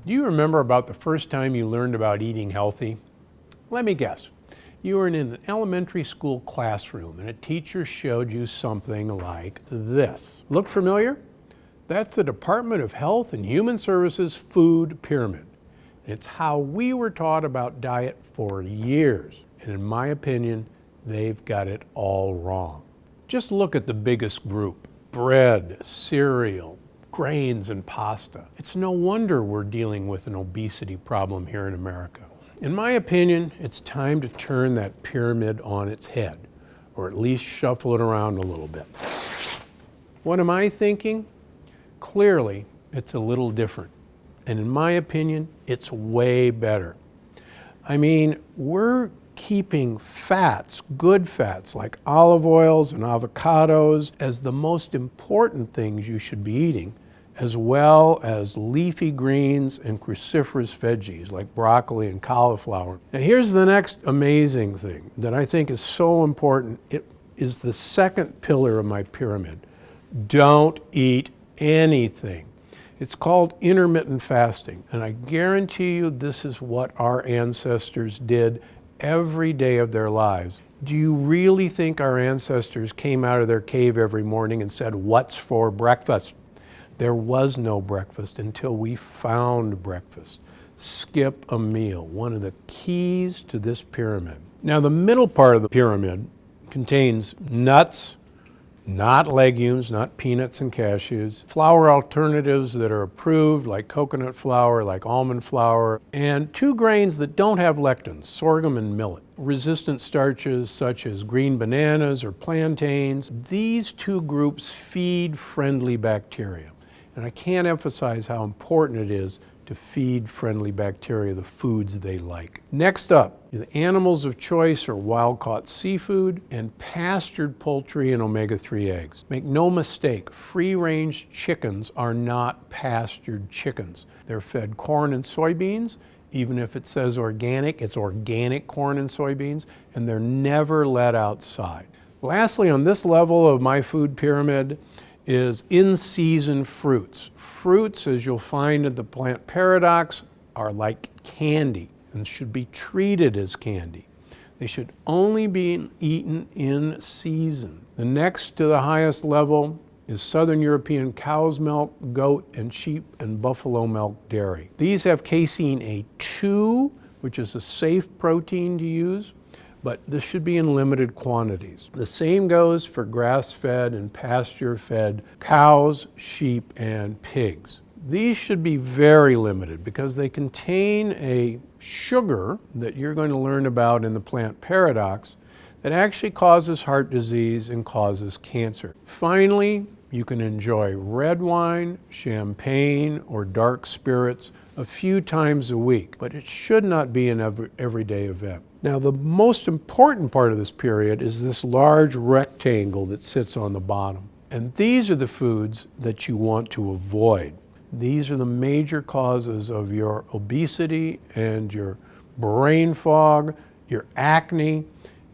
Do you remember about the first time you learned about eating healthy? Let me guess. You were in an elementary school classroom and a teacher showed you something like this. Look familiar? That's the Department of Health and Human Services food pyramid. It's how we were taught about diet for years. And in my opinion, they've got it all wrong. Just look at the biggest group: bread, cereal, grains, and pasta. It's no wonder we're dealing with an obesity problem here in America. In my opinion, it's time to turn that pyramid on its head, or at least shuffle it around a little bit. What am I thinking? Clearly, it's a little different. And in my opinion, it's way better. I mean, we're keeping fats, good fats like olive oils and avocados, as the most important things you should be eating, as well as leafy greens and cruciferous veggies like broccoli and cauliflower. Now here's the next amazing thing that I think is so important. It is the second pillar of my pyramid. Don't eat anything. It's called intermittent fasting, and I guarantee you this is what our ancestors did every day of their lives. Do you really think our ancestors came out of their cave every morning and said, "What's for breakfast?" There was no breakfast until we found breakfast. Skip a meal, one of the keys to this pyramid. Now, the middle part of the pyramid contains nuts, not legumes, not peanuts and cashews, flour alternatives that are approved like coconut flour, like almond flour, and two grains that don't have lectins, sorghum and millet. Resistant starches such as green bananas or plantains. These two groups feed friendly bacteria. And I can't emphasize how important it is to feed friendly bacteria the foods they like. Next up, the animals of choice are wild-caught seafood and pastured poultry and omega-3 eggs. Make no mistake, free-range chickens are not pastured chickens. They're fed corn and soybeans. Even if it says organic, it's organic corn and soybeans, and they're never let outside. Lastly, on this level of my food pyramid is in-season fruits. Fruits, as you'll find in the plant paradox, are like candy and should be treated as candy. They should only be eaten in season. The next to the highest level is Southern European cow's milk, goat, and sheep and buffalo milk dairy. These have casein A2, which is a safe protein to use, but this should be in limited quantities. The same goes for grass-fed and pasture-fed cows, sheep, and pigs. These should be very limited because they contain a sugar that you're going to learn about in the plant paradox that actually causes heart disease and causes cancer. Finally, you can enjoy red wine, champagne, or dark spirits a few times a week, but it should not be an everyday event. Now, the most important part of this period is this large rectangle that sits on the bottom. And these are the foods that you want to avoid. These are the major causes of your obesity and your brain fog, your acne,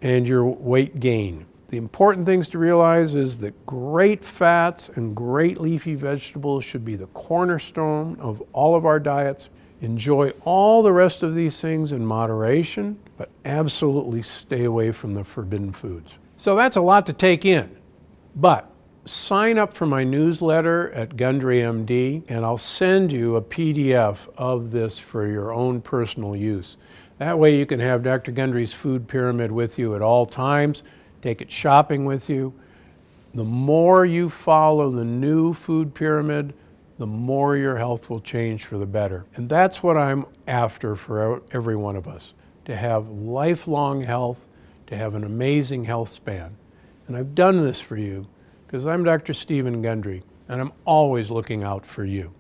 and your weight gain. The important things to realize is that great fats and great leafy vegetables should be the cornerstone of all of our diets. Enjoy all the rest of these things in moderation, but absolutely stay away from the forbidden foods. So that's a lot to take in, but sign up for my newsletter at Gundry MD, and I'll send you a PDF of this for your own personal use. That way you can have Dr. Gundry's food pyramid with you at all times, take it shopping with you. The more you follow the new food pyramid, the more your health will change for the better. And that's what I'm after for every one of us, to have lifelong health, to have an amazing health span. And I've done this for you because I'm Dr. Stephen Gundry, and I'm always looking out for you.